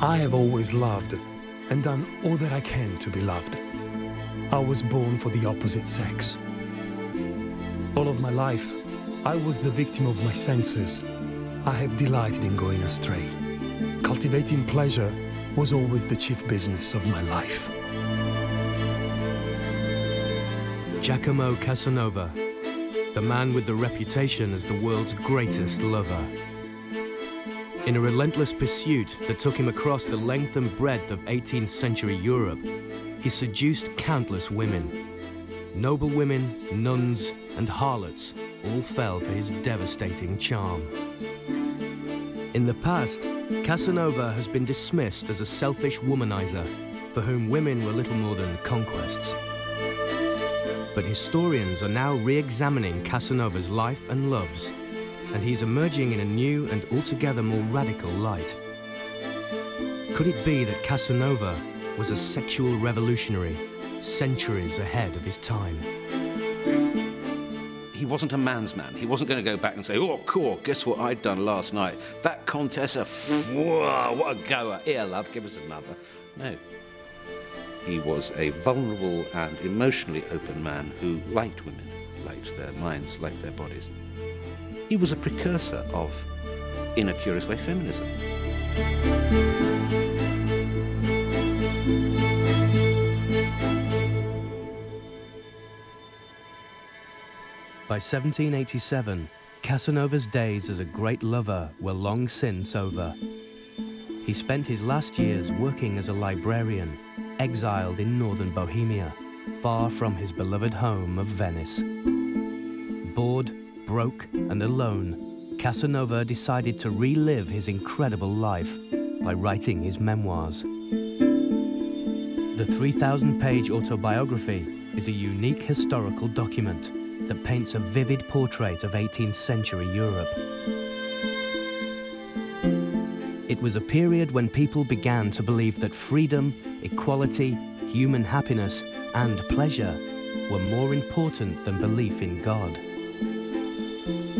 I have always loved and done all that I can to be loved. I was born for the opposite sex. All of my life, I was the victim of my senses. I have delighted in going astray. Cultivating pleasure was always the chief business of my life. Giacomo Casanova, the man with the reputation as the world's greatest lover. In a relentless pursuit that took him across the length and breadth of 18th century Europe, he seduced countless women. Noble women, nuns, and harlots all fell for his devastating charm. In the past, Casanova has been dismissed as a selfish womanizer for whom women were little more than conquests. But historians are now re-examining Casanova's life and loves, and he's emerging in a new and altogether more radical light. Could it be that Casanova was a sexual revolutionary, centuries ahead of his time? He wasn't a man's man. He wasn't going to go back and say, oh, cool, guess what I'd done last night? That Contessa, whoa, what a goer. Here, love, give us another. No. He was a vulnerable and emotionally open man who liked women, liked their minds, liked their bodies. He was a precursor of, in a curious way, feminism. By 1787, Casanova's days as a great lover were long since over. He spent his last years working as a librarian, exiled in northern Bohemia, far from his beloved home of Venice. Bored, broke, and alone, Casanova decided to relive his incredible life by writing his memoirs. The 3,000-page autobiography is a unique historical document that paints a vivid portrait of 18th century Europe. It was a period when people began to believe that freedom, equality, human happiness, and pleasure were more important than belief in God.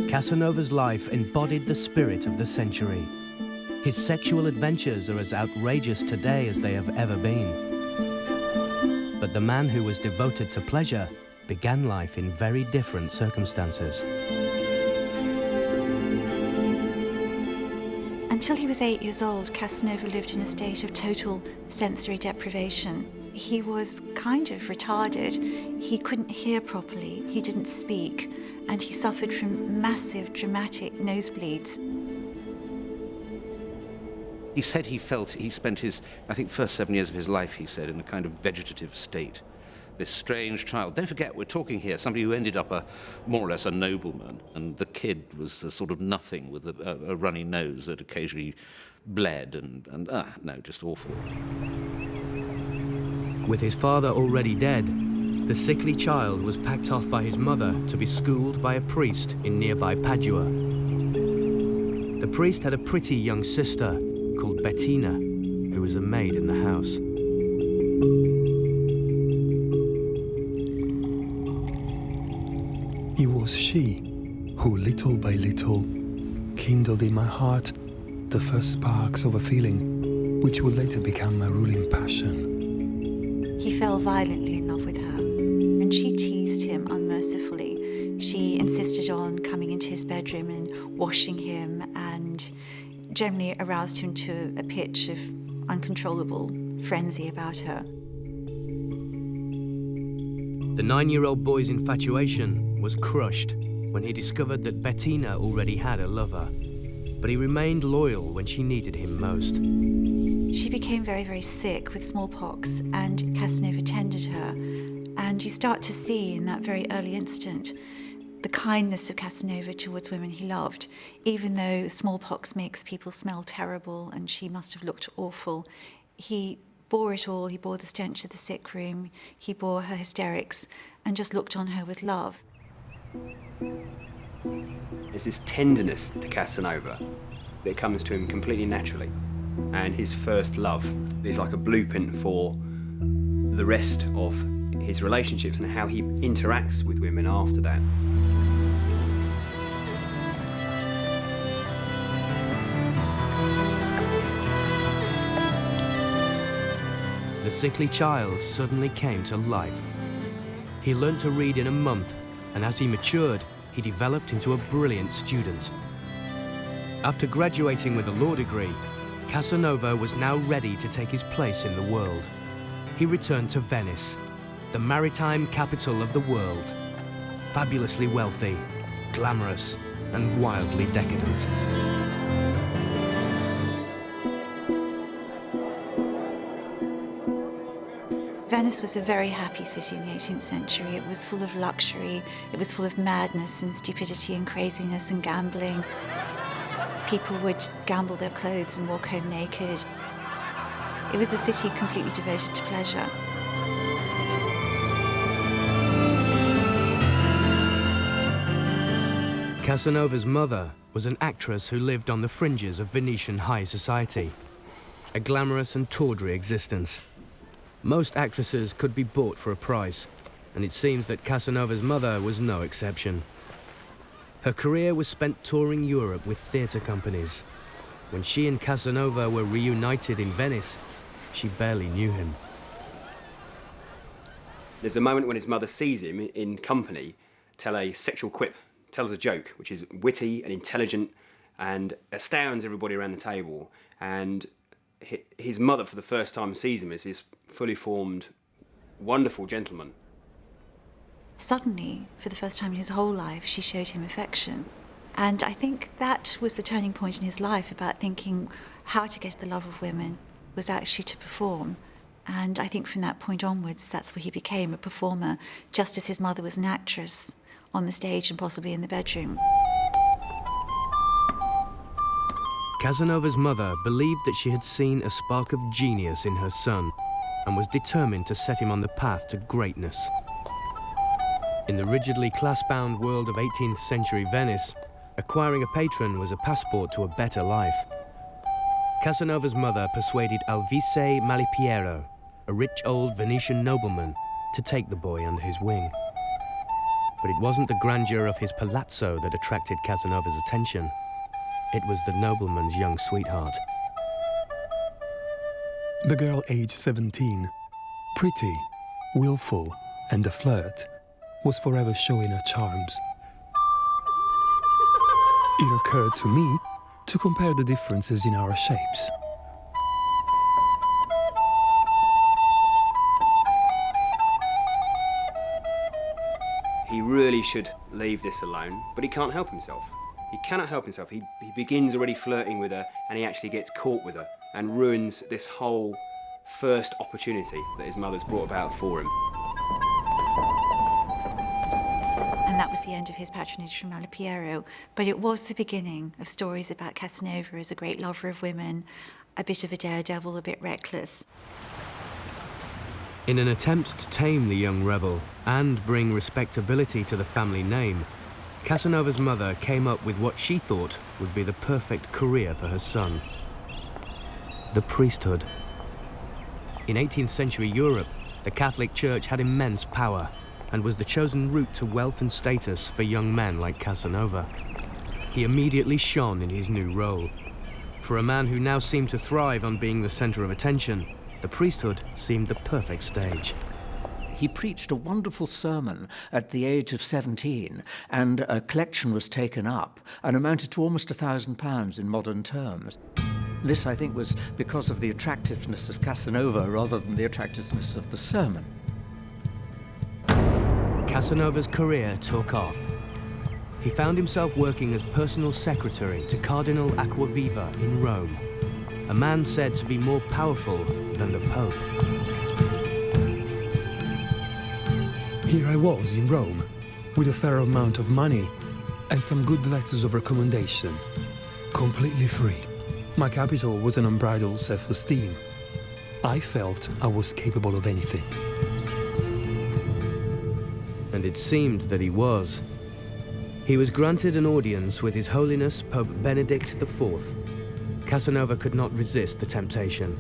Casanova's life embodied the spirit of the century. His sexual adventures are as outrageous today as they have ever been. But the man who was devoted to pleasure began life in very different circumstances. Until he was 8 years old, Casanova lived in a state of total sensory deprivation. He was kind of retarded. He couldn't hear properly, he didn't speak, and he suffered from massive, dramatic nosebleeds. He said he spent his, I think, first 7 years of his life, he said, in a kind of vegetative state. This strange child. Don't forget, we're talking here, somebody who ended up more or less a nobleman, and the kid was a sort of nothing with a runny nose that occasionally bled, no, just awful. With his father already dead, the sickly child was packed off by his mother to be schooled by a priest in nearby Padua. The priest had a pretty young sister called Betina, who was a maid in the house. It was she who, little by little, kindled in my heart the first sparks of a feeling which would later become my ruling passion. He fell violently in love with her, and she teased him unmercifully. She insisted on coming into his bedroom and washing him, and generally aroused him to a pitch of uncontrollable frenzy about her. The 9-year-old boy's infatuation was crushed when he discovered that Betina already had a lover, but he remained loyal when she needed him most. She became very, very sick with smallpox, and Casanova tended her, and you start to see in that very early instant the kindness of Casanova towards women he loved. Even though smallpox makes people smell terrible and she must have looked awful, he bore it all. He bore the stench of the sick room, he bore her hysterics, and just looked on her with love. There's this tenderness to Casanova that comes to him completely naturally, and his first love is like a blueprint for the rest of his relationships and how he interacts with women after that. sickly child suddenly came to life. He learned to read in a month, and as he matured, he developed into a brilliant student. After graduating with a law degree, Casanova was now ready to take his place in the world. He returned to Venice, the maritime capital of the world, fabulously wealthy, glamorous, and wildly decadent. Venice was a very happy city in the 18th century. It was full of luxury, it was full of madness and stupidity and craziness and gambling. People would gamble their clothes and walk home naked. It was a city completely devoted to pleasure. Casanova's mother was an actress who lived on the fringes of Venetian high society, a glamorous and tawdry existence. Most actresses could be bought for a price, and it seems that Casanova's mother was no exception. Her career was spent touring Europe with theatre companies. When she and Casanova were reunited in Venice, she barely knew him. There's a moment when his mother sees him in company tell a sexual quip, tells a joke, which is witty and intelligent and astounds everybody around the table. And his mother, for the first time, sees him as this fully formed, wonderful gentleman. Suddenly, for the first time in his whole life, she showed him affection. And I think that was the turning point in his life, about thinking how to get the love of women was actually to perform. And I think from that point onwards, that's where he became a performer, just as his mother was an actress on the stage and possibly in the bedroom. Casanova's mother believed that she had seen a spark of genius in her son and was determined to set him on the path to greatness. In the rigidly class-bound world of 18th century Venice, acquiring a patron was a passport to a better life. Casanova's mother persuaded Alvise Malipiero, a rich old Venetian nobleman, to take the boy under his wing. But it wasn't the grandeur of his palazzo that attracted Casanova's attention. It was the nobleman's young sweetheart. The girl aged 17, pretty, willful, and a flirt, was forever showing her charms. It occurred to me to compare the differences in our shapes. He really should leave this alone, but he can't help himself. He cannot help himself. He begins already flirting with her, and he actually gets caught with her and ruins this whole first opportunity that his mother's brought about for him. And that was the end of his patronage from Malipiero. But it was the beginning of stories about Casanova as a great lover of women, a bit of a daredevil, a bit reckless. In an attempt to tame the young rebel and bring respectability to the family name, Casanova's mother came up with what she thought would be the perfect career for her son: the priesthood. In 18th century Europe, the Catholic Church had immense power and was the chosen route to wealth and status for young men like Casanova. He immediately shone in his new role. For a man who now seemed to thrive on being the center of attention, the priesthood seemed the perfect stage. He preached a wonderful sermon at the age of 17, and a collection was taken up and amounted to almost £1,000 in modern terms. This, I think, was because of the attractiveness of Casanova rather than the attractiveness of the sermon. Casanova's career took off. He found himself working as personal secretary to Cardinal Acquaviva in Rome, a man said to be more powerful than the Pope. Here I was in Rome, with a fair amount of money and some good letters of recommendation, completely free. My capital was an unbridled self-esteem. I felt I was capable of anything. And it seemed that he was. He was granted an audience with His Holiness Pope Benedict IV. Casanova could not resist the temptation.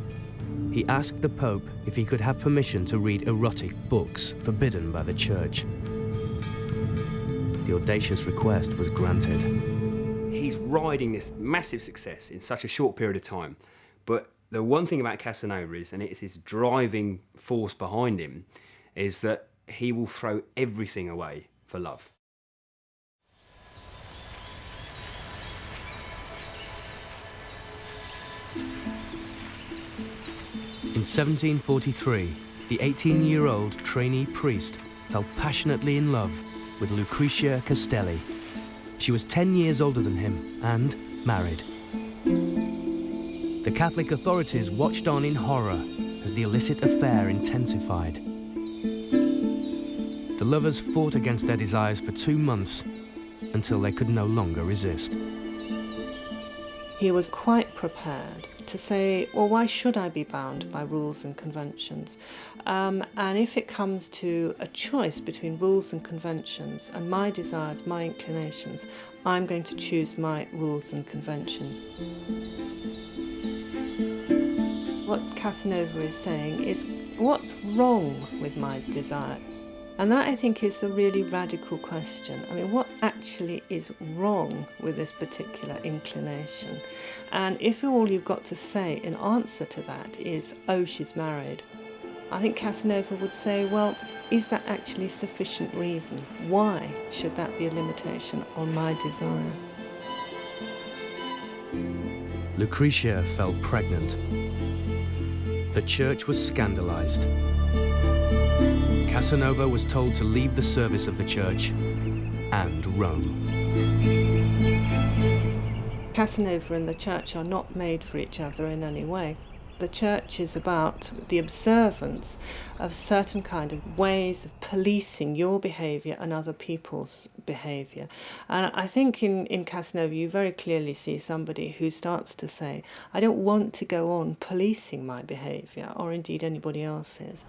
He asked the Pope if he could have permission to read erotic books forbidden by the Church. The audacious request was granted. He's riding this massive success in such a short period of time, but The one thing about Casanova is, and it's his driving force behind him, is that he will throw everything away for love. In 1743, the 18-year-old trainee priest fell passionately in love with Lucretia Castelli. She was 10 years older than him and married. The Catholic authorities watched on in horror as the illicit affair intensified. The lovers fought against their desires for 2 months until they could no longer resist. He was quite prepared to say, well, why should I be bound by rules and conventions? And if it comes to a choice between rules and conventions and my desires, my inclinations, I'm going to choose my rules and conventions. What Casanova is saying is, what's wrong with my desire? And that, I think, is a really radical question. I mean, what actually is wrong with this particular inclination? And if all you've got to say in answer to that is, oh, she's married, I think Casanova would say, well, is that actually sufficient reason? Why should that be a limitation on my desire? Lucretia fell pregnant. The church was scandalized. Casanova was told to leave the service of the church and Rome. Casanova and the church are not made for each other in any way. The church is about the observance of certain kind of ways of policing your behaviour and other people's behaviour. And I think in Casanova you very clearly see somebody who starts to say, I don't want to go on policing my behaviour, or indeed anybody else's.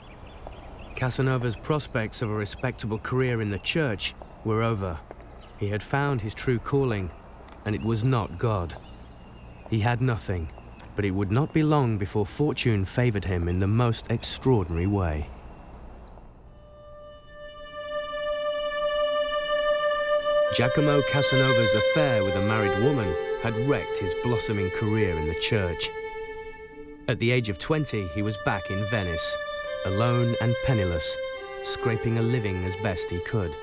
Casanova's prospects of a respectable career in the church were over. He had found his true calling, and it was not God. He had nothing, but it would not be long before fortune favoured him in the most extraordinary way. Giacomo Casanova's affair with a married woman had wrecked his blossoming career in the church. At the age of 20, he was back in Venice, alone and penniless, scraping a living as best he could.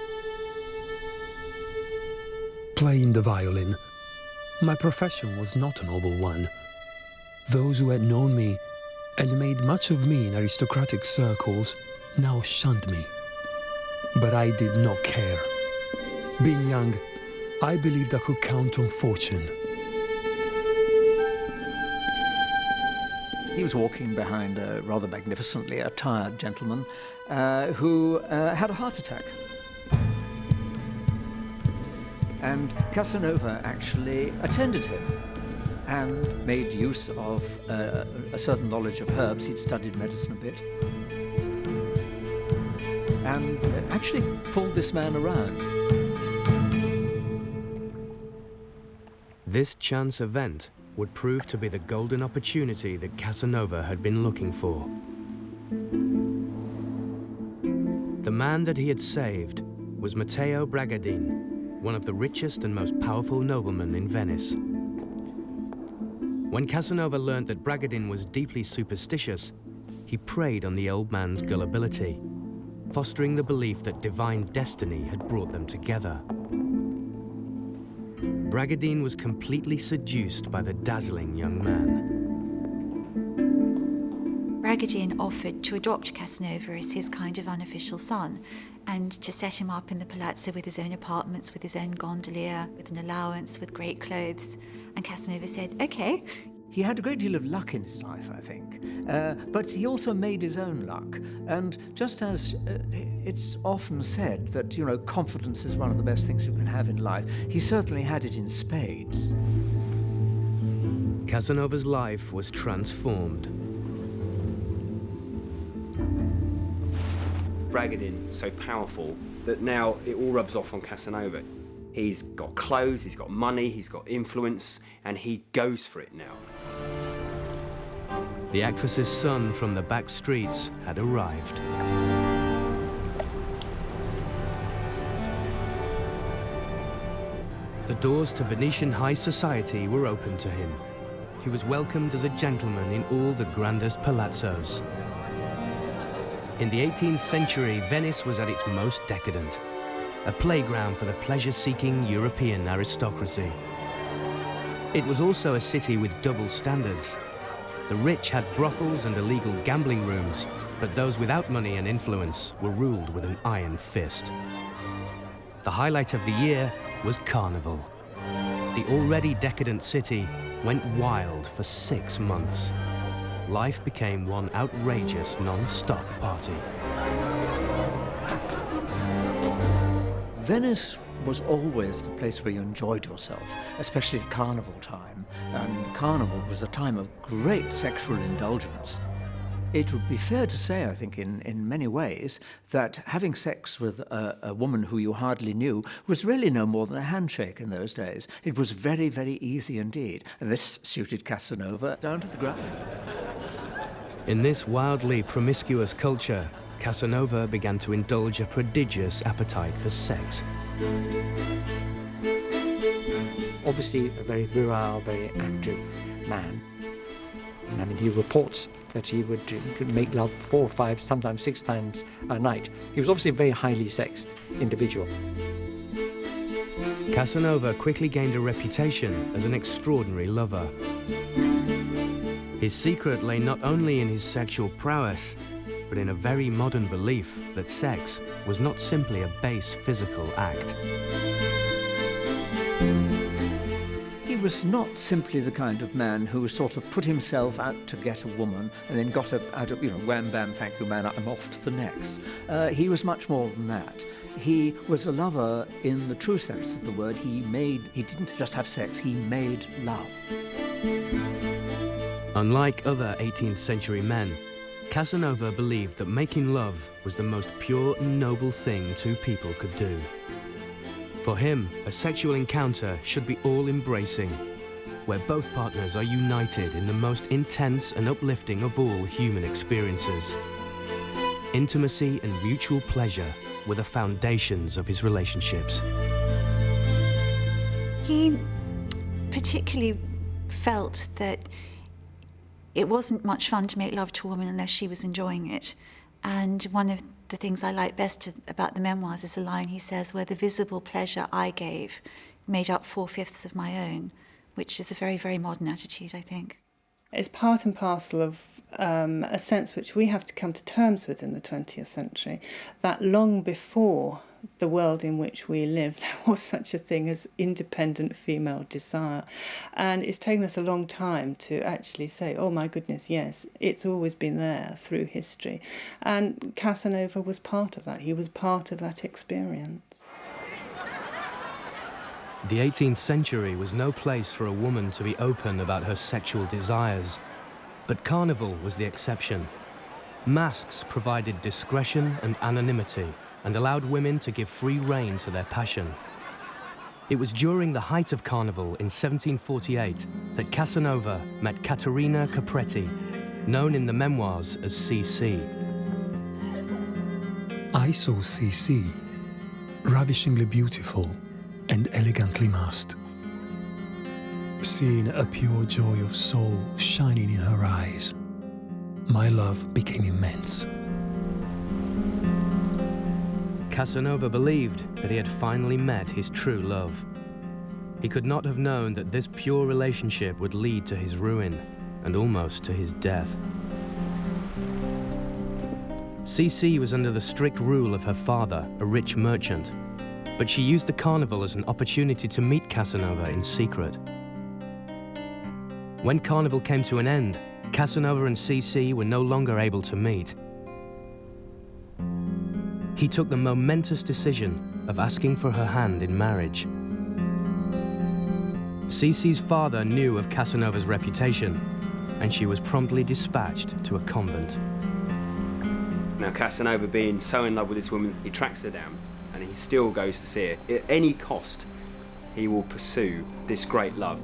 Playing the violin. My profession was not a noble one. Those who had known me and made much of me in aristocratic circles now shunned me. But I did not care. Being young, I believed I could count on fortune. He was walking behind a rather magnificently attired gentleman who had a heart attack. And Casanova actually attended him and made use of a certain knowledge of herbs. He'd studied medicine a bit. And actually pulled this man around. This chance event would prove to be the golden opportunity that Casanova had been looking for. The man that he had saved was Matteo Bragadin, one of the richest and most powerful noblemen in Venice. When Casanova learned that Bragadin was deeply superstitious, he preyed on the old man's gullibility, fostering the belief that divine destiny had brought them together. Bragadin was completely seduced by the dazzling young man. Bragadin offered to adopt Casanova as his kind of unofficial son and to set him up in the palazzo with his own apartments, with his own gondolier, with an allowance, with great clothes. And Casanova said, okay. He had a great deal of luck in his life, I think, but he also made his own luck. And just as it's often said that, confidence is one of the best things you can have in life, he certainly had it in spades. Casanova's life was transformed. Bragadin so powerful that now it all rubs off on Casanova. He's got clothes, he's got money, he's got influence, and he goes for it now. The actress's son from the back streets had arrived. The doors to Venetian high society were open to him. he was welcomed as a gentleman in all the grandest palazzos. In the 18th century, Venice was at its most decadent, a playground for the pleasure-seeking European aristocracy. It was also a city with double standards. The rich had brothels and illegal gambling rooms, but those without money and influence were ruled with an iron fist. The highlight of the year was Carnival. The already decadent city went wild for 6 months. Life became one outrageous non-stop party. Venice was always the place where you enjoyed yourself, especially at carnival time. And the carnival was a time of great sexual indulgence. It would be fair to say, I think, in many ways, that having sex with a woman who you hardly knew was really no more than a handshake in those days. It was very, very easy indeed. And this suited Casanova down to the ground. In this wildly promiscuous culture, Casanova began to indulge a prodigious appetite for sex. Obviously a very virile, very active man. I mean, he reports that he would make love 4, 5, sometimes 6 times a night. He was obviously a very highly sexed individual. Casanova quickly gained a reputation as an extraordinary lover. His secret lay not only in his sexual prowess, but in a very modern belief that sex was not simply a base physical act. He was not simply the kind of man who sort of put himself out to get a woman and then got out of, wham, bam, thank you, man, I'm off to the next. He was much more than that. He was a lover in the true sense of the word. He didn't just have sex, he made love. Unlike other 18th century men, Casanova believed that making love was the most pure and noble thing two people could do. For him, a sexual encounter should be all-embracing, where both partners are united in the most intense and uplifting of all human experiences. Intimacy and mutual pleasure were the foundations of his relationships. He particularly felt that it wasn't much fun to make love to a woman unless she was enjoying it. And one of the things I like best about the memoirs is a line he says, where the visible pleasure I gave made up 4/5 of my own, which is a very, very modern attitude, I think. It's part and parcel of a sense which we have to come to terms with in the 20th century, that long before the world in which we live, there was such a thing as independent female desire. And it's taken us a long time to actually say, oh my goodness, yes, it's always been there through history. And Casanova was part of that. He was part of that experience. The 18th century was no place for a woman to be open about her sexual desires. But Carnival was the exception. Masks provided discretion and anonymity and allowed women to give free rein to their passion. It was during the height of Carnival in 1748 that Casanova met Caterina Capretti, known in the memoirs as C.C. I saw C.C., ravishingly beautiful and elegantly masked. Seeing a pure joy of soul shining in her eyes, my love became immense. Casanova believed that he had finally met his true love. He could not have known that this pure relationship would lead to his ruin and almost to his death. C.C. was under the strict rule of her father, a rich merchant, but she used the carnival as an opportunity to meet Casanova in secret. When Carnival came to an end, Casanova and C.C. were no longer able to meet. He took the momentous decision of asking for her hand in marriage. C.C.'s father knew of Casanova's reputation, and she was promptly dispatched to a convent. Now, Casanova, being so in love with this woman, he tracks her down, and he still goes to see her. At any cost, he will pursue this great love.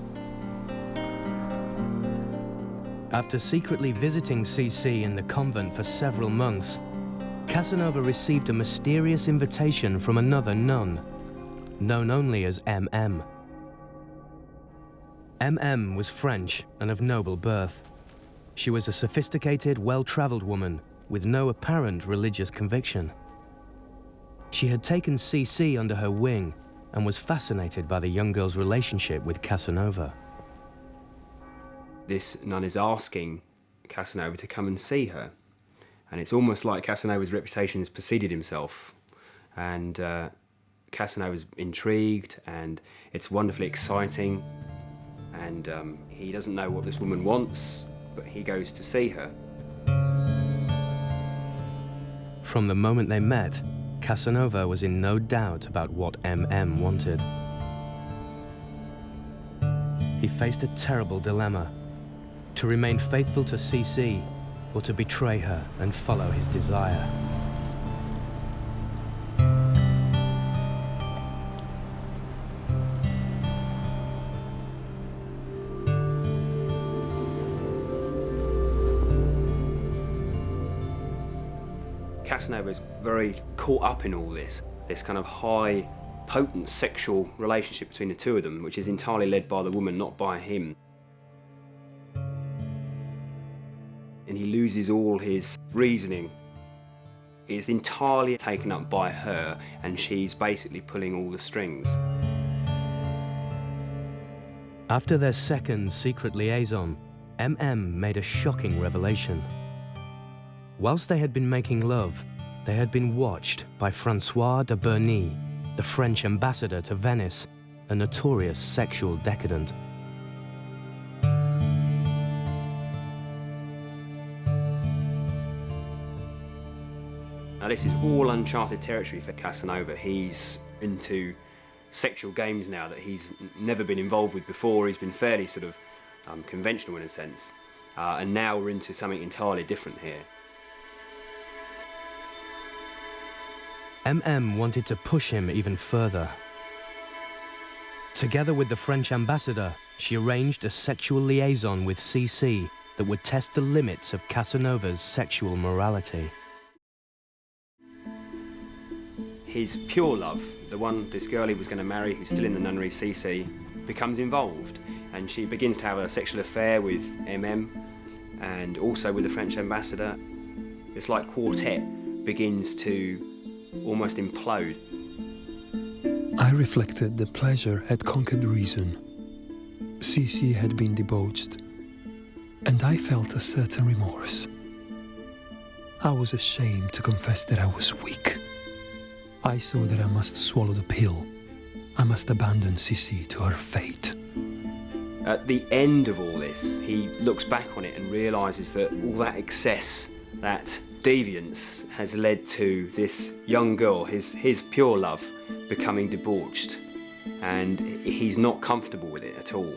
After secretly visiting C.C. in the convent for several months, Casanova received a mysterious invitation from another nun, known only as M.M. MM was French and of noble birth. She was a sophisticated, well-traveled woman with no apparent religious conviction. She had taken CC under her wing and was fascinated by the young girl's relationship with Casanova. This nun is asking Casanova to come and see her. And it's almost like Casanova's reputation has preceded himself. And Casanova's intrigued, and it's wonderfully exciting. And he doesn't know what this woman wants, but he goes to see her. From the moment they met, Casanova was in no doubt about what MM wanted. He faced a terrible dilemma: to remain faithful to CC or to betray her and follow his desire. Casanova is very caught up in all this kind of high, potent sexual relationship between the two of them, which is entirely led by the woman, not by him. And he loses all his reasoning. He's entirely taken up by her, and she's basically pulling all the strings. After their second secret liaison, MM made a shocking revelation. Whilst they had been making love, they had been watched by François de Berny, the French ambassador to Venice, a notorious sexual decadent. Now this is all uncharted territory for Casanova. He's into sexual games now that he's never been involved with before. He's been fairly sort of conventional in a sense. And now we're into something entirely different here. MM wanted to push him even further. Together with the French ambassador, she arranged a sexual liaison with CC that would test the limits of Casanova's sexual morality. His pure love, the one, this girl he was going to marry who's still in the nunnery, CC, becomes involved, and she begins to have a sexual affair with MM and also with the French ambassador. This like quartet begins to almost implode. I reflected that pleasure had conquered reason. CC had been debauched, and I felt a certain remorse. I was ashamed to confess that I was weak. I saw that I must swallow the pill. I must abandon CC to her fate. At the end of all this, he looks back on it and realises that all that excess, that deviance has led to this young girl, his pure love, becoming debauched, and he's not comfortable with it at all.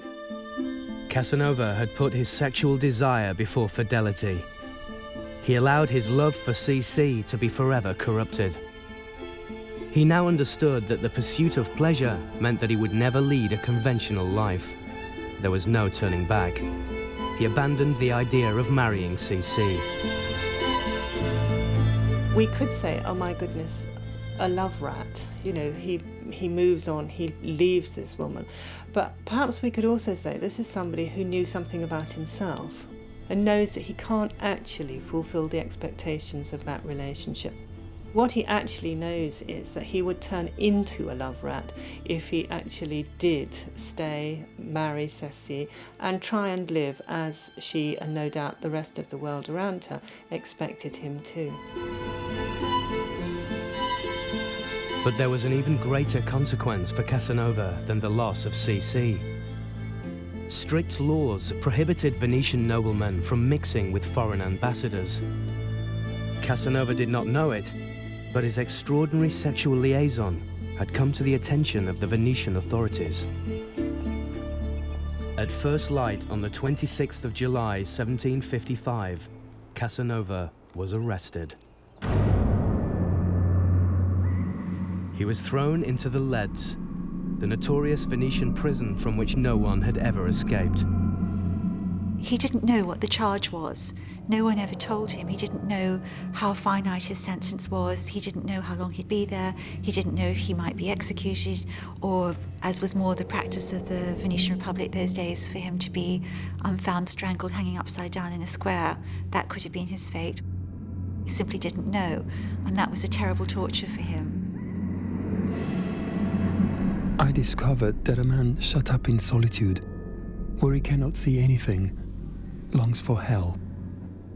Casanova had put his sexual desire before fidelity. He allowed his love for CC to be forever corrupted. He now understood that the pursuit of pleasure meant that he would never lead a conventional life. There was no turning back. He abandoned the idea of marrying CC. We could say, oh my goodness, a love rat. You know, he moves on, he leaves this woman. But perhaps we could also say this is somebody who knew something about himself and knows that he can't actually fulfill the expectations of that relationship. What he actually knows is that he would turn into a love rat if he actually did stay, marry Ceci, and try and live as she, and no doubt the rest of the world around her, expected him to. But there was an even greater consequence for Casanova than the loss of CC. Strict laws prohibited Venetian noblemen from mixing with foreign ambassadors. Casanova did not know it, but his extraordinary sexual liaison had come to the attention of the Venetian authorities. At first light on the 26th of July, 1755, Casanova was arrested. He was thrown into the Leads, the notorious Venetian prison from which no one had ever escaped. He didn't know what the charge was. No one ever told him. He didn't know how finite his sentence was. He didn't know how long he'd be there. He didn't know if he might be executed, or, as was more the practice of the Venetian Republic those days, for him to be found strangled, hanging upside down in a square. That could have been his fate. He simply didn't know, and that was a terrible torture for him. I discovered that a man shut up in solitude, where he cannot see anything, longs for hell,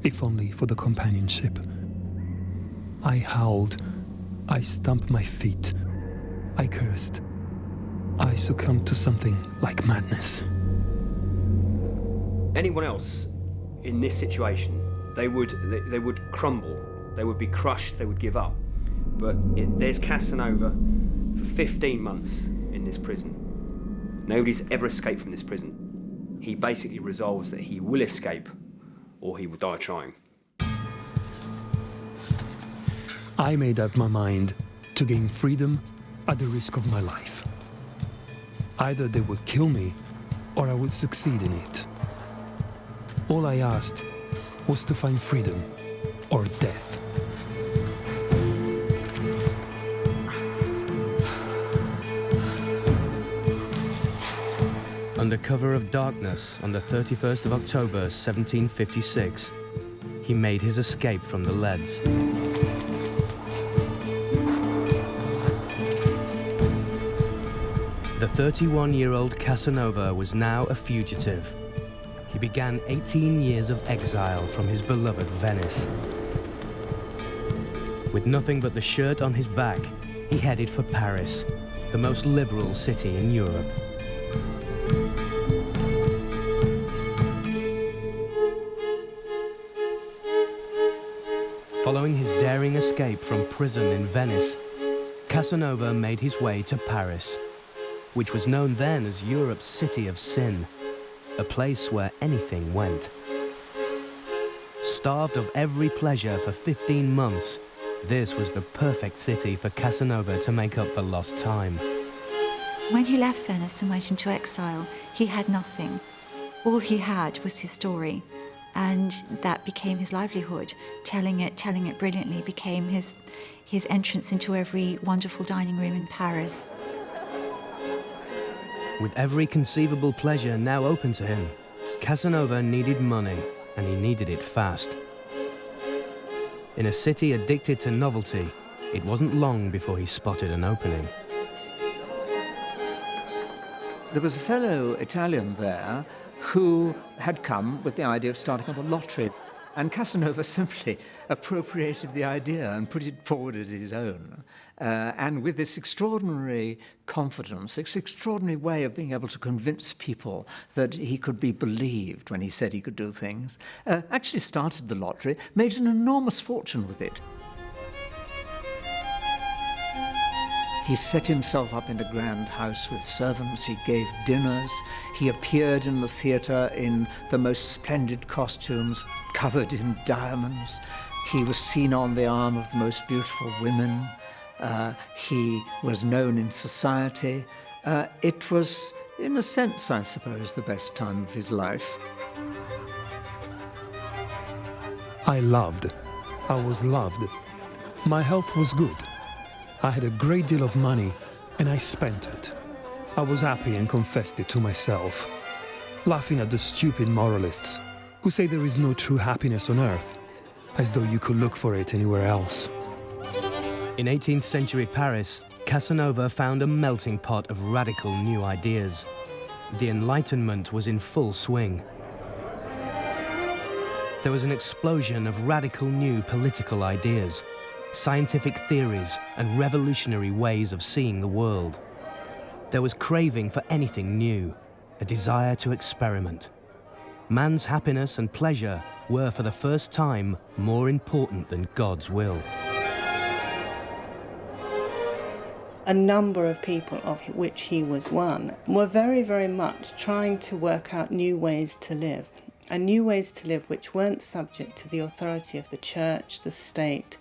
if only for the companionship. I howled, I stamped my feet, I cursed. I succumbed to something like madness. Anyone else in this situation, they would crumble, they would be crushed, they would give up. But there's Casanova for 15 months in this prison. Nobody's ever escaped from this prison. He basically resolves that he will escape or he will die trying. I made up my mind to gain freedom at the risk of my life. Either they would kill me or I would succeed in it. All I asked was to find freedom or death. Under cover of darkness, on the 31st of October 1756, he made his escape from the leads. The 31-year-old Casanova was now a fugitive. He began 18 years of exile from his beloved Venice. With nothing but the shirt on his back, he headed for Paris, the most liberal city in Europe. Following his daring escape from prison in Venice, Casanova made his way to Paris, which was known then as Europe's city of sin, a place where anything went. Starved of every pleasure for 15 months, this was the perfect city for Casanova to make up for lost time. When he left Venice and went into exile, he had nothing. All he had was his story. And that became his livelihood. Telling it brilliantly became his entrance into every wonderful dining room in Paris. With every conceivable pleasure now open to him, Casanova needed money, and he needed it fast. In a city addicted to novelty, it wasn't long before he spotted an opening. There was a fellow Italian there who had come with the idea of starting up a lottery. And Casanova simply appropriated the idea and put it forward as his own. And with this extraordinary confidence, this extraordinary way of being able to convince people that he could be believed when he said he could do things, actually started the lottery, made an enormous fortune with it. He set himself up in a grand house with servants, he gave dinners, he appeared in the theatre in the most splendid costumes, covered in diamonds. He was seen on the arm of the most beautiful women. He was known in society. It was, in a sense, I suppose, the best time of his life. I loved. I was loved. My health was good. I had a great deal of money, and I spent it. I was happy and confessed it to myself, laughing at the stupid moralists who say there is no true happiness on earth, as though you could look for it anywhere else. In 18th century Paris, Casanova found a melting pot of radical new ideas. The Enlightenment was in full swing. There was an explosion of radical new political ideas, scientific theories and revolutionary ways of seeing the world. There was craving for anything new, a desire to experiment. Man's happiness and pleasure were for the first time more important than God's will. A number of people, of which he was one, were very, very much trying to work out new ways to live, and new ways to live which weren't subject to the authority of the church, the state,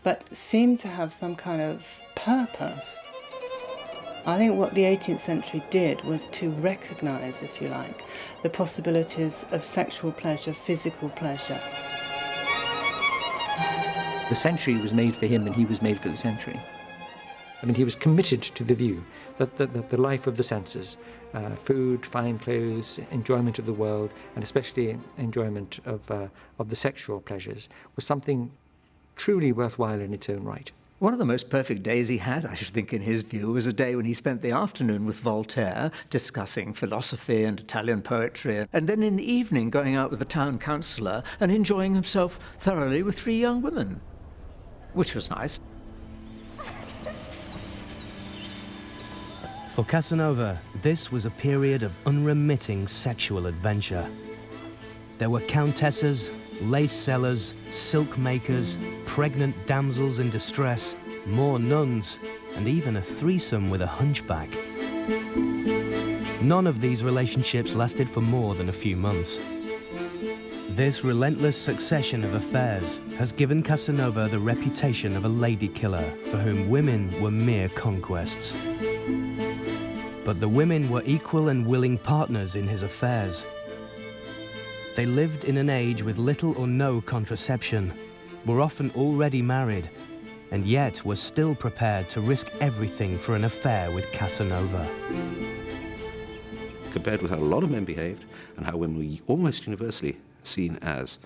but seemed to have some kind of purpose. I think what the 18th century did was to recognise, if you like, the possibilities of sexual pleasure, physical pleasure. The century was made for him and he was made for the century. I mean, he was committed to the view that the life of the senses, food, fine clothes, enjoyment of the world, and especially enjoyment of the sexual pleasures, was something truly worthwhile in its own right. One of the most perfect days he had, I should think, in his view, was a day when he spent the afternoon with Voltaire discussing philosophy and Italian poetry, and then in the evening going out with the town councillor and enjoying himself thoroughly with 3 young women, which was nice. For Casanova, this was a period of unremitting sexual adventure. There were countesses, lace sellers, silk makers, pregnant damsels in distress, more nuns, and even a threesome with a hunchback. None of these relationships lasted for more than a few months. This relentless succession of affairs has given Casanova the reputation of a lady killer for whom women were mere conquests. But the women were equal and willing partners in his affairs. They lived in an age with little or no contraception, were often already married, and yet were still prepared to risk everything for an affair with Casanova. Compared with how a lot of men behaved and how women were almost universally seen as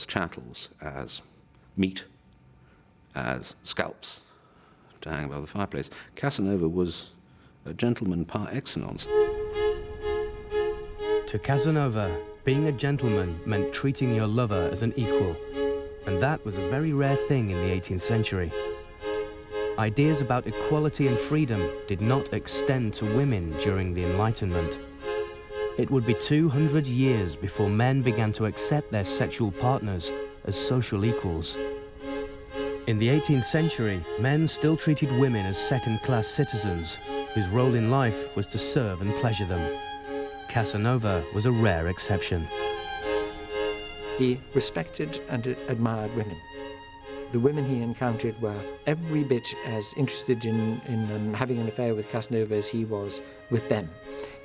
chattels, as meat, as scalps to hang above the fireplace, Casanova was a gentleman par excellence. To Casanova, being a gentleman meant treating your lover as an equal, and that was a very rare thing in the 18th century. Ideas about equality and freedom did not extend to women during the Enlightenment. It would be 200 years before men began to accept their sexual partners as social equals. In the 18th century, men still treated women as second-class citizens, whose role in life was to serve and pleasure them. Casanova was a rare exception. He respected and admired women. The women he encountered were every bit as interested in having an affair with Casanova as he was with them.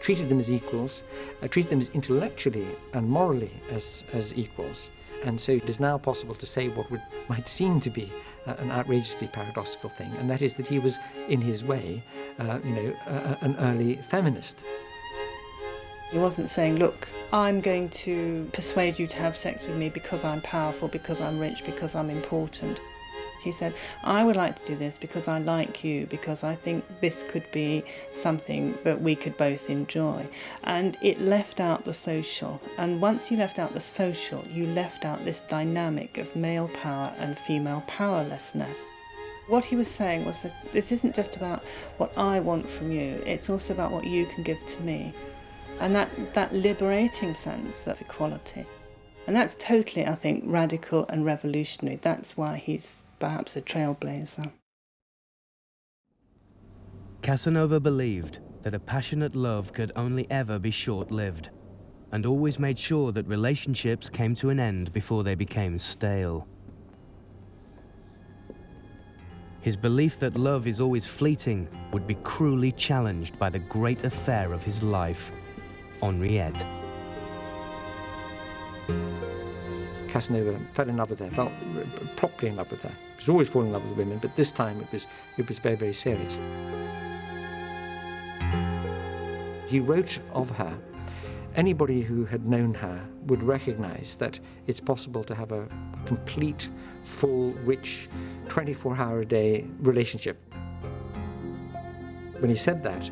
Treated them as equals, treated them as intellectually and morally as equals. And so it is now possible to say what might seem to be an outrageously paradoxical thing, and that is that he was, in his way, an early feminist. He wasn't saying, look, I'm going to persuade you to have sex with me because I'm powerful, because I'm rich, because I'm important. He said, I would like to do this because I like you, because I think this could be something that we could both enjoy. And it left out the social. And once you left out the social, you left out this dynamic of male power and female powerlessness. What he was saying was that this isn't just about what I want from you, it's also about what you can give to me. And that liberating sense of equality. And that's totally, I think, radical and revolutionary. That's why he's perhaps a trailblazer. Casanova believed that a passionate love could only ever be short-lived, and always made sure that relationships came to an end before they became stale. His belief that love is always fleeting would be cruelly challenged by the great affair of his life, Henriette. Casanova fell in love with her, fell properly in love with her. He was always falling in love with women, but this time it was very, very serious. He wrote of her, anybody who had known her would recognize that it's possible to have a complete, full, rich, 24-hour-a-day relationship. When he said that,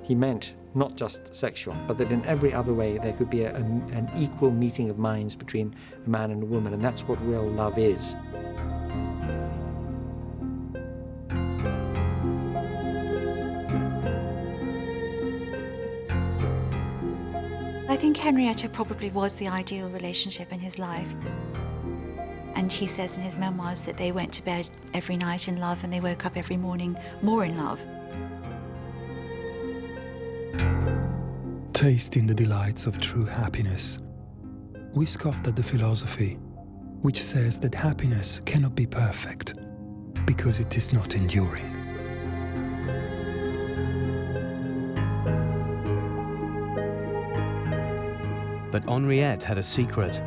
he meant not just sexual, but that in every other way there could be an equal meeting of minds between a man and a woman, and that's what real love is. I think Henrietta probably was the ideal relationship in his life. And he says in his memoirs that they went to bed every night in love and they woke up every morning more in love. Tasting the delights of true happiness, we scoffed at the philosophy which says that happiness cannot be perfect because it is not enduring. But Henriette had a secret.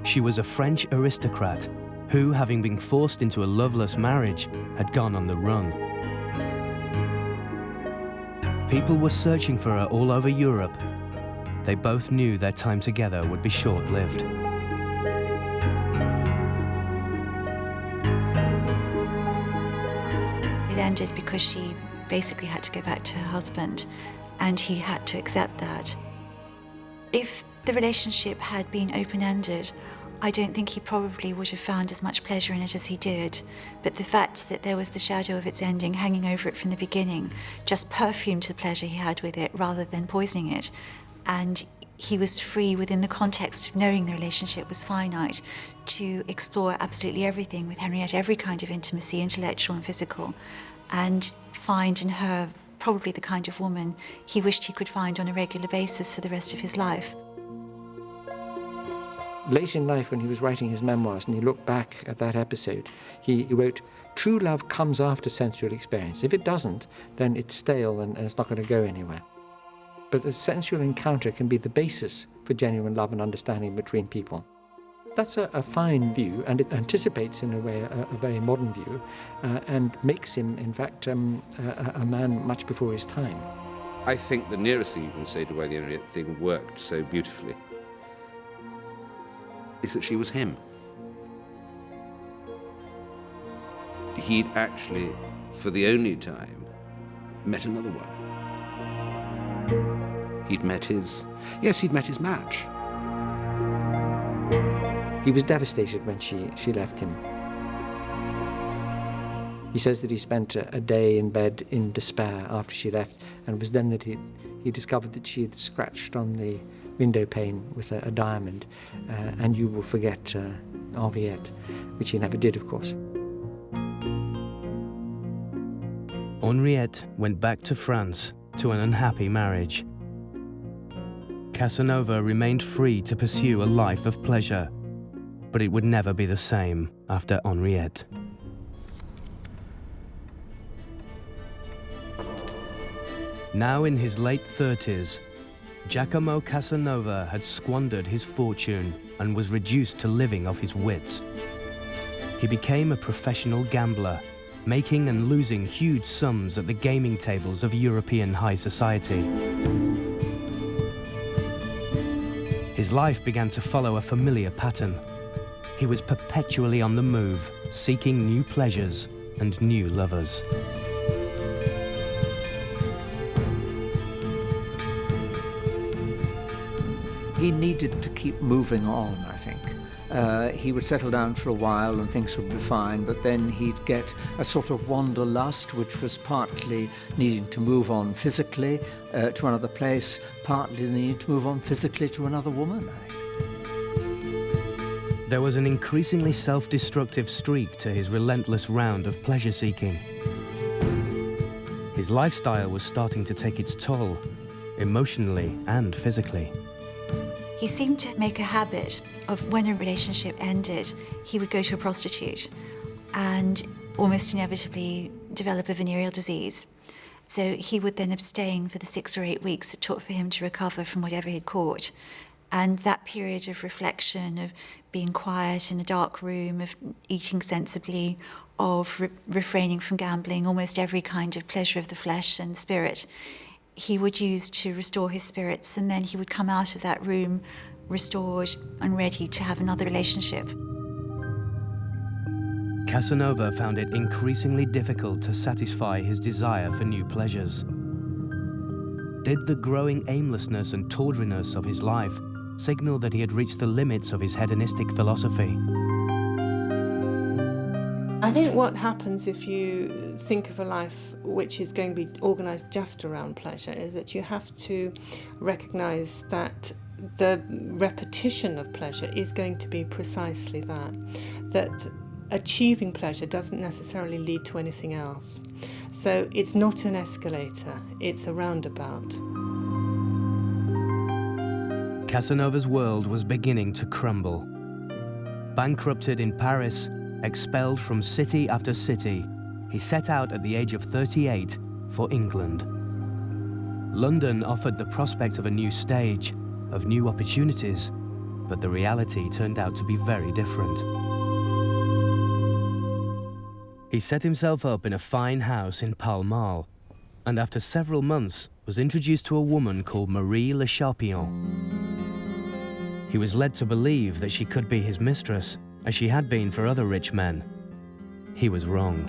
She was a French aristocrat who, having been forced into a loveless marriage, had gone on the run. People were searching for her all over Europe. They both knew their time together would be short-lived. It ended because she basically had to go back to her husband, and he had to accept that. If the relationship had been open-ended, I don't think he probably would have found as much pleasure in it as he did. But the fact that there was the shadow of its ending hanging over it from the beginning just perfumed the pleasure he had with it rather than poisoning it. And he was free within the context of knowing the relationship was finite to explore absolutely everything with Henriette, every kind of intimacy, intellectual and physical, and find in her probably the kind of woman he wished he could find on a regular basis for the rest of his life. Late in life, when he was writing his memoirs and he looked back at that episode, he wrote, "True love comes after sensual experience. If it doesn't, then it's stale and it's not going to go anywhere." But the sensual encounter can be the basis for genuine love and understanding between people. That's a fine view, and it anticipates, in a way, a very modern view, and makes him, in fact, a man much before his time. I think the nearest thing you can say to why the Henriette thing worked so beautifully is that she was him. He'd actually, for the only time, met another one. He'd met his match. He was devastated when she left him. He says that he spent a day in bed in despair after she left, and it was then that he discovered that she had scratched on the window pane with a diamond, and "you will forget Henriette," which he never did, of course. Henriette went back to France to an unhappy marriage. Casanova remained free to pursue a life of pleasure, but it would never be the same after Henriette. Now in his late 30s, Giacomo Casanova had squandered his fortune and was reduced to living off his wits. He became a professional gambler, making and losing huge sums at the gaming tables of European high society. His life began to follow a familiar pattern. He was perpetually on the move, seeking new pleasures and new lovers. He needed to keep moving on, I think. He would settle down for a while and things would be fine, but then he'd get a sort of wanderlust, which was partly needing to move on physically to another place, partly the need to move on physically to another woman, I think. There was an increasingly self-destructive streak to his relentless round of pleasure-seeking. His lifestyle was starting to take its toll, emotionally and physically. He seemed to make a habit of, when a relationship ended, he would go to a prostitute and almost inevitably develop a venereal disease. So he would then abstain for the 6 or 8 weeks it took for him to recover from whatever he'd caught. And that period of reflection, of being quiet in a dark room, of eating sensibly, of refraining from gambling, almost every kind of pleasure of the flesh and spirit, he would use to restore his spirits, and then he would come out of that room restored and ready to have another relationship. Casanova found it increasingly difficult to satisfy his desire for new pleasures. Did the growing aimlessness and tawdriness of his life signal that he had reached the limits of his hedonistic philosophy? I think what happens if you think of a life which is going to be organised just around pleasure is that you have to recognise that the repetition of pleasure is going to be precisely that achieving pleasure doesn't necessarily lead to anything else. So it's not an escalator, it's a roundabout. Casanova's world was beginning to crumble. Bankrupted in Paris, expelled from city after city, he set out at the age of 38 for England. London offered the prospect of a new stage, of new opportunities, but the reality turned out to be very different. He set himself up in a fine house in Pall Mall, and after several months was introduced to a woman called Marie Le Charpillon. He was led to believe that she could be his mistress, as she had been for other rich men. He was wrong.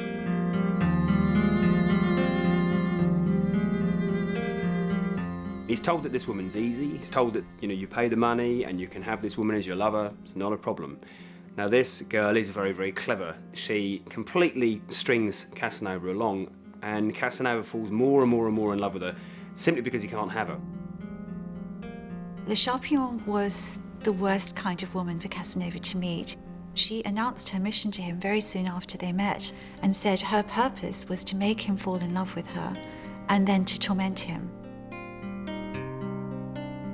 He's told that this woman's easy. He's told that, you pay the money and you can have this woman as your lover. It's not a problem. Now, this girl is very, very clever. She completely strings Casanova along, and Casanova falls more and more and more in love with her simply because he can't have her. Le Charpillon was the worst kind of woman for Casanova to meet. She announced her mission to him very soon after they met and said her purpose was to make him fall in love with her and then to torment him.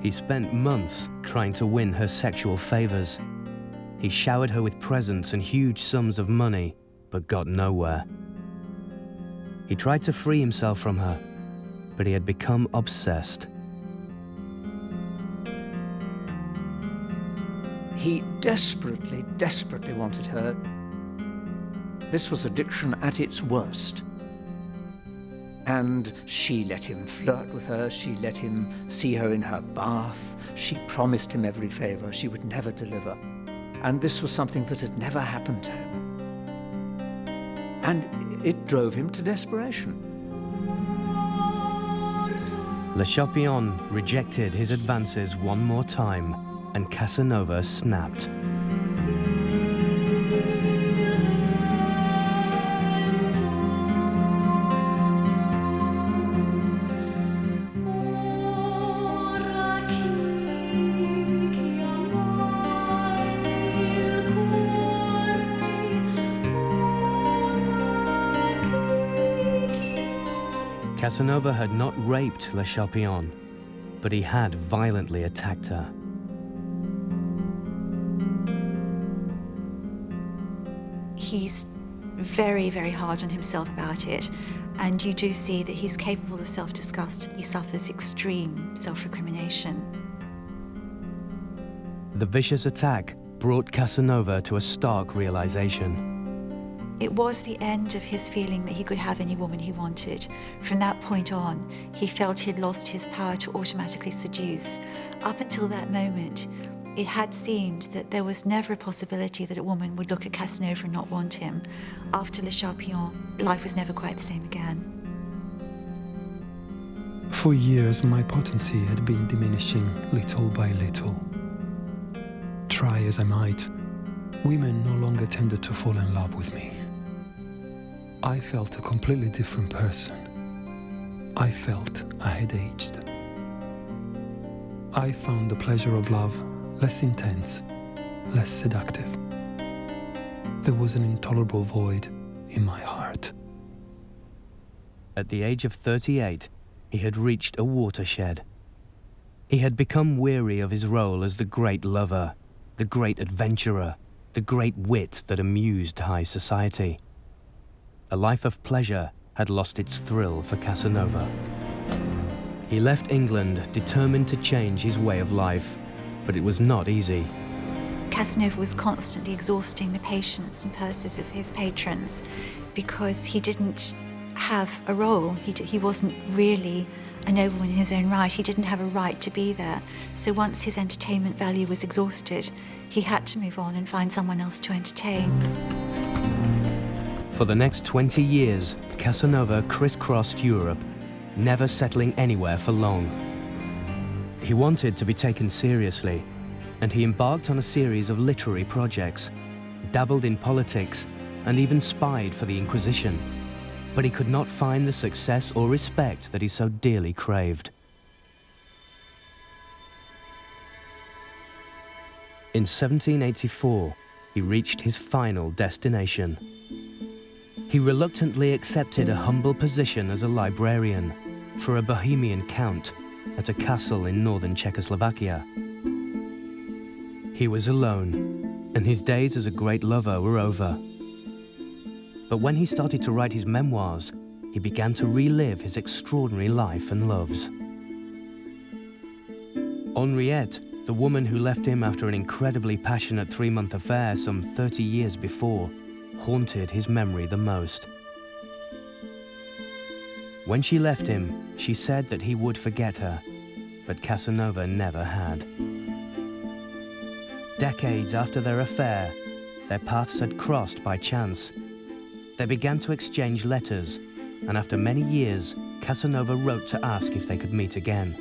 He spent months trying to win her sexual favors. He showered her with presents and huge sums of money, but got nowhere. He tried to free himself from her, but he had become obsessed. He desperately, desperately wanted her. This was addiction at its worst. And she let him flirt with her, she let him see her in her bath, she promised him every favor she would never deliver. And this was something that had never happened to him. And it drove him to desperation. Le Charpillon rejected his advances one more time, and Casanova snapped. Casanova had not raped Le Charpillon, but he had violently attacked her. He's very, very hard on himself about it, and you do see that he's capable of self-disgust. He suffers extreme self-recrimination. The vicious attack brought Casanova to a stark realization. It was the end of his feeling that he could have any woman he wanted. From that point on, he felt he'd lost his power to automatically seduce. Up until that moment, it had seemed that there was never a possibility that a woman would look at Casanova and not want him. After Le Charpillon, life was never quite the same again. For years, my potency had been diminishing little by little. Try as I might, women no longer tended to fall in love with me. I felt a completely different person. I felt I had aged. I found the pleasure of love less intense, less seductive. There was an intolerable void in my heart. At the age of 38, he had reached a watershed. He had become weary of his role as the great lover, the great adventurer, the great wit that amused high society. A life of pleasure had lost its thrill for Casanova. He left England determined to change his way of life, but it was not easy. Casanova was constantly exhausting the patience and purses of his patrons because he didn't have a role. He wasn't really a nobleman in his own right. He didn't have a right to be there. So once his entertainment value was exhausted, he had to move on and find someone else to entertain. For the next 20 years, Casanova crisscrossed Europe, never settling anywhere for long. He wanted to be taken seriously, and he embarked on a series of literary projects, dabbled in politics, and even spied for the Inquisition. But he could not find the success or respect that he so dearly craved. In 1784, he reached his final destination. He reluctantly accepted a humble position as a librarian for a Bohemian count at a castle in northern Czechoslovakia. He was alone, and his days as a great lover were over. But when he started to write his memoirs, he began to relive his extraordinary life and loves. Henriette, the woman who left him after an incredibly passionate 3-month affair some 30 years before, haunted his memory the most. When she left him, she said that he would forget her, but Casanova never had. Decades after their affair, their paths had crossed by chance. They began to exchange letters, and after many years, Casanova wrote to ask if they could meet again.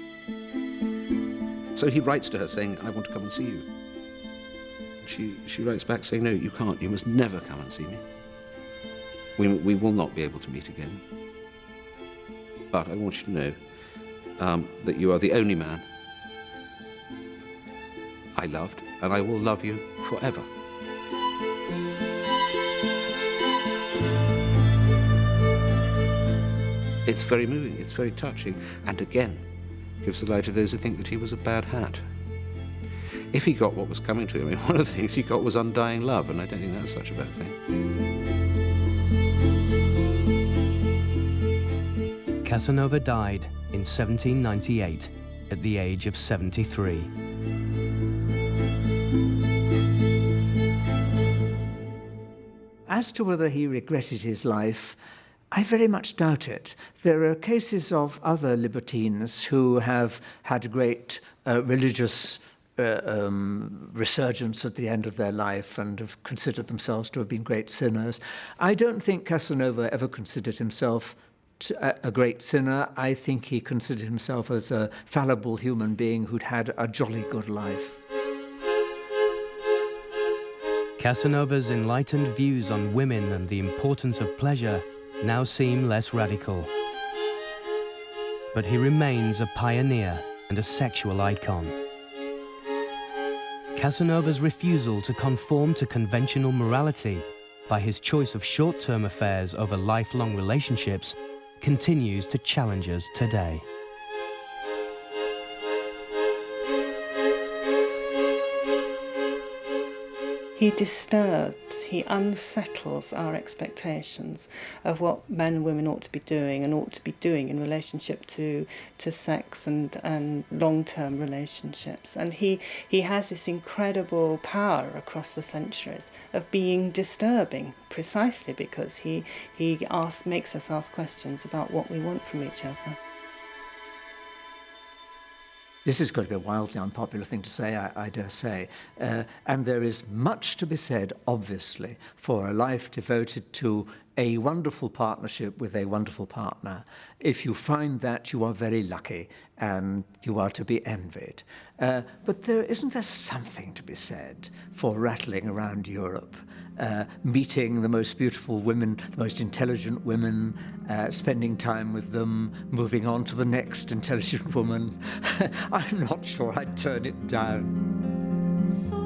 So he writes to her saying, I want to come and see you. She writes back saying, no, you can't. You must never come and see me. We will not be able to meet again. But I want you to know that you are the only man I loved, and I will love you forever. It's very moving, it's very touching, and again, gives the lie to those who think that he was a bad hat. If he got what was coming to him, I mean, one of the things he got was undying love, and I don't think that's such a bad thing. Casanova died in 1798 at the age of 73. As to whether he regretted his life, I very much doubt it. There are cases of other libertines who have had great religious resurgence at the end of their life and have considered themselves to have been great sinners. I don't think Casanova ever considered himself a great sinner. I think he considered himself as a fallible human being who'd had a jolly good life. Casanova's enlightened views on women and the importance of pleasure now seem less radical. But he remains a pioneer and a sexual icon. Casanova's refusal to conform to conventional morality by his choice of short-term affairs over lifelong relationships continues to challenge us today. He disturbs, he unsettles our expectations of what men and women ought to be doing and ought to be doing in relationship to sex and long-term relationships. And he has this incredible power across the centuries of being disturbing, precisely because he makes us ask questions about what we want from each other. This is going to be a wildly unpopular thing to say, I dare say. And there is much to be said, obviously, for a life devoted to a wonderful partnership with a wonderful partner. If you find that, you are very lucky and you are to be envied. But isn't there something to be said for rattling around Europe, meeting the most beautiful women, the most intelligent women, spending time with them, moving on to the next intelligent woman? I'm not sure I'd turn it down.